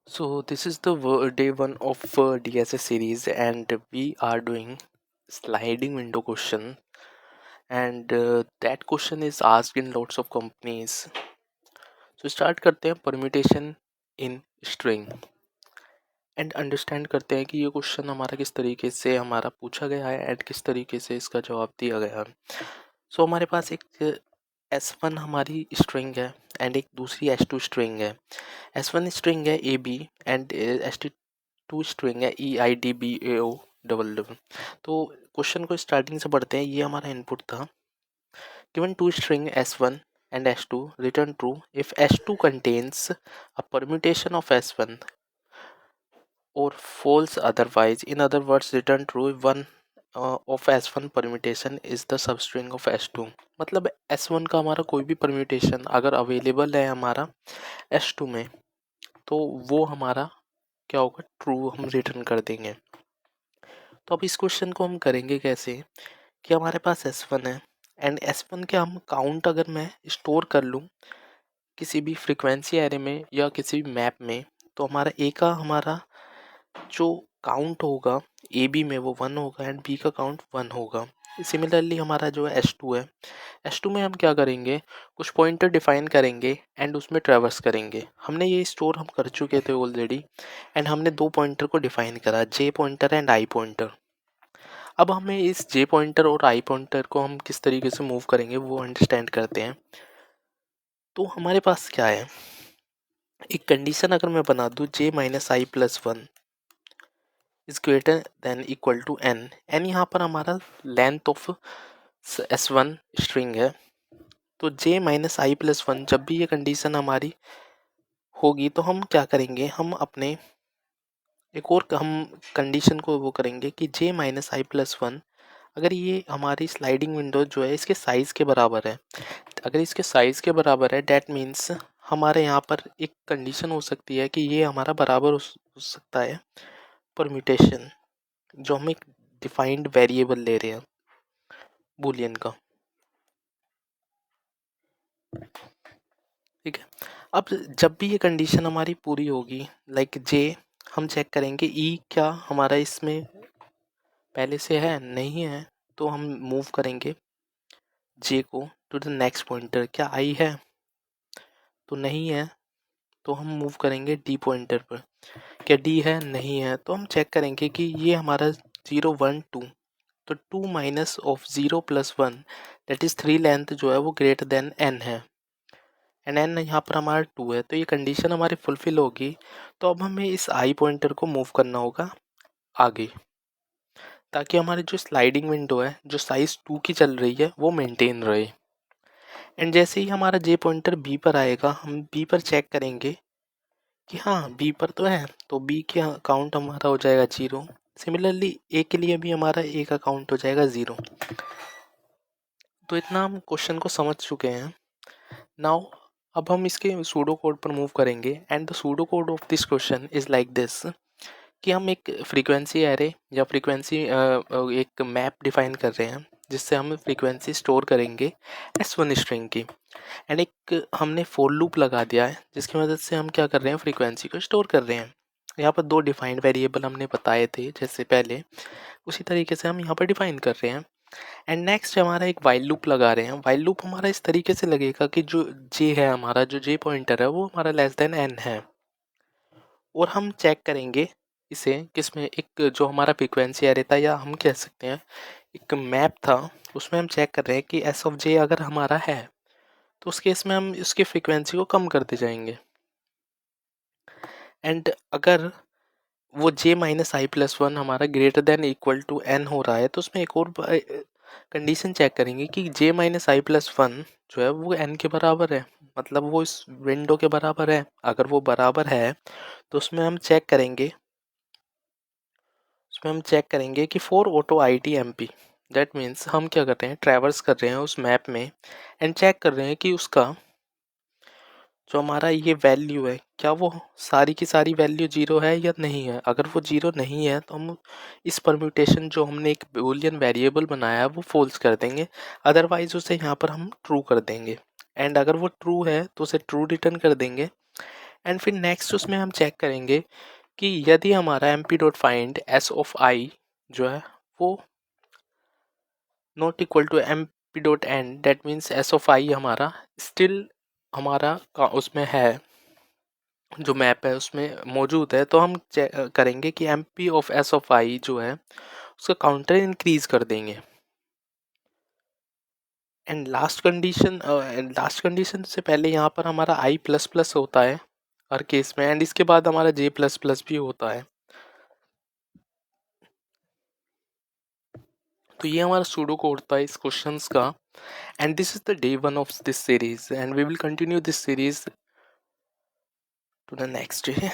So this is the day one of DSS series, and we are doing sliding window question, and that question is asked in lots of companies. So start करते हैं permutation in string and understand करते हैं कि ये question हमारा किस तरीके से हमारा पूछा गया है एंड किस तरीके से इसका जवाब दिया गया है. सो हमारे पास एक S1 हमारी स्ट्रिंग है एंड एक दूसरी S2 स्ट्रिंग है. S1 स्ट्रिंग है A B and S2 string है EIDBAO. तो क्वेश्चन को स्टार्टिंग से पढ़ते हैं. ये हमारा इनपुट था. Given two string S1 and S2 return true if S2 contains a permutation of S1 or false otherwise. In other words, return true if one of S1 permutation is the substring of S2. मतलब S1 का हमारा कोई भी permutation अगर available है हमारा S2 में, तो वो हमारा क्या होगा, ट्रू हम रिटर्न कर देंगे. तो अब इस क्वेश्चन को हम करेंगे कैसे कि हमारे पास S1 है एंड S1 के हम काउंट अगर मैं स्टोर कर लूँ किसी भी फ्रीक्वेंसी एरे में या किसी भी मैप में, तो हमारा ए का हमारा जो काउंट होगा ए बी में वो 1 होगा एंड बी का काउंट 1 होगा. सिमिलरली हमारा जो S2 है, S2 में हम क्या करेंगे, कुछ पॉइंटर डिफाइन करेंगे एंड उसमें ट्रैवर्स करेंगे. हमने ये स्टोर हम कर चुके थे ऑलरेडी एंड हमने दो पॉइंटर को डिफाइन करा, जे पॉइंटर एंड आई पॉइंटर. अब हमें इस जे पॉइंटर और आई पॉइंटर को हम किस तरीके से मूव करेंगे वो अंडरस्टैंड करते हैं. तो हमारे पास क्या है, एक कंडीशन अगर मैं बना दूँ j minus i plus 1 is greater than equal to n. N यहाँ पर हमारा लेंथ ऑफ S1 स्ट्रिंग है. तो जे माइनस आई प्लस 1 जब भी ये कंडीशन हमारी होगी तो हम क्या करेंगे, हम अपने एक और हम कंडीशन को वो करेंगे कि जे माइनस आई प्लस 1 अगर ये हमारी स्लाइडिंग विंडो जो है इसके साइज़ के बराबर है. अगर इसके साइज़ के बराबर है डैट मीन्स हमारे यहाँ पर एक कंडीशन हो सकती है कि ये हमारा बराबर हो सकता है परम्यूटेशन जो हम एक डिफाइंड वेरिएबल ले रहे हैं बूलियन का. ठीक है. अब जब भी ये कंडीशन हमारी पूरी होगी लाइक जे, हम चेक करेंगे ई क्या हमारा इसमें पहले से है, नहीं है तो हम मूव करेंगे जे को टू द नेक्स्ट पॉइंटर. क्या आई है, तो नहीं है तो हम मूव करेंगे डी पॉइंटर पर. क्या डी है, नहीं है तो हम चेक करेंगे कि ये हमारा 0 1 2, तो 2 minus of 0 plus 1 that is 3 length जो है वो ग्रेटर देन एन है एंड एन यहाँ पर हमारा 2 है. तो ये कंडीशन हमारी फुलफिल होगी. तो अब हमें इस आई पॉइंटर को मूव करना होगा आगे ताकि हमारी जो स्लाइडिंग विंडो है जो साइज 2 की चल रही है वो मेंटेन रहे. एंड जैसे ही हमारा जे पॉइंटर बी पर आएगा हम बी पर चेक करेंगे कि हाँ बी पर तो है, तो बी के अकाउंट हमारा हो जाएगा 0. सिमिलरली ए के लिए भी हमारा ए का काउंट हो जाएगा 0. तो इतना हम क्वेश्चन को समझ चुके हैं. नाउ अब हम इसके सूडो कोड पर मूव करेंगे and the pseudo code of this question is like this कि हम एक फ्रीक्वेंसी एरे या फ्रीक्वेंसी एक मैप डिफाइन कर रहे हैं जिससे हम फ्रीक्वेंसी स्टोर करेंगे S1 स्ट्रिंग की एंड एक हमने फॉर लूप लगा दिया है जिसकी मदद से हम क्या कर रहे हैं, फ्रीक्वेंसी को स्टोर कर रहे हैं. यहाँ पर दो डिफाइंड वेरिएबल हमने बताए थे जैसे पहले, उसी तरीके से हम यहाँ पर डिफाइन कर रहे हैं. एंड नेक्स्ट हमारा एक वाइल लूप लगा रहे हैं. वाइल लूप हमारा इस तरीके से लगेगा कि जो जे है हमारा, जो जे पॉइंटर है वो हमारा लेस देन एन है. और हम चेक करेंगे इसे किसमें, एक जो हमारा फ्रीक्वेंसी एरे था या हम कह सकते हैं एक मैप था, उसमें हम चेक कर रहे हैं कि एस ऑफ जे अगर हमारा है तो उस केस में हम इसकी फ्रीक्वेंसी को कम करते जाएंगे. एंड अगर वो जे माइनस आई प्लस 1 हमारा greater than equal to N हो रहा है तो उसमें एक और कंडीशन चेक करेंगे कि जे माइनस आई प्लस 1 जो है वो एन के बराबर है, मतलब वो इस विंडो के बराबर है. अगर वो बराबर है तो उसमें हम चेक करेंगे कि for auto I T M P that means हम क्या कर रहे हैं, ट्रैवर्स कर रहे हैं उस मैप में एंड चेक कर रहे हैं कि उसका जो हमारा ये वैल्यू है क्या वो सारी की सारी वैल्यू 0 है या नहीं है. अगर वो 0 नहीं है तो हम इस परम्यूटेशन जो हमने एक बूलियन वेरिएबल बनाया है वो फॉल्स कर देंगे, अदरवाइज उसे यहाँ पर हम ट्रू कर देंगे. एंड अगर वो ट्रू है तो उसे ट्रू रिटर्न कर देंगे एंड फिर नेक्स्ट उसमें हम चेक करेंगे कि यदि हमारा m p dot find s of i जो है वो not equal to m p dot n, that means s of i हमारा स्टिल हमारा उसमें है, जो मैप है उसमें मौजूद है, तो हम चेक करेंगे कि m p of s of i जो है उसका काउंटर इंक्रीज कर देंगे। एंड लास्ट कंडीशन से पहले यहाँ पर हमारा आई प्लस प्लस होता है हर केस में, एंड इसके बाद हमारा जे प्लस प्लस भी होता है। तो ये हमारा सूडो कोड था इस क्वेश्चंस का, and this is the day one of this series, and we will continue this series to the next day.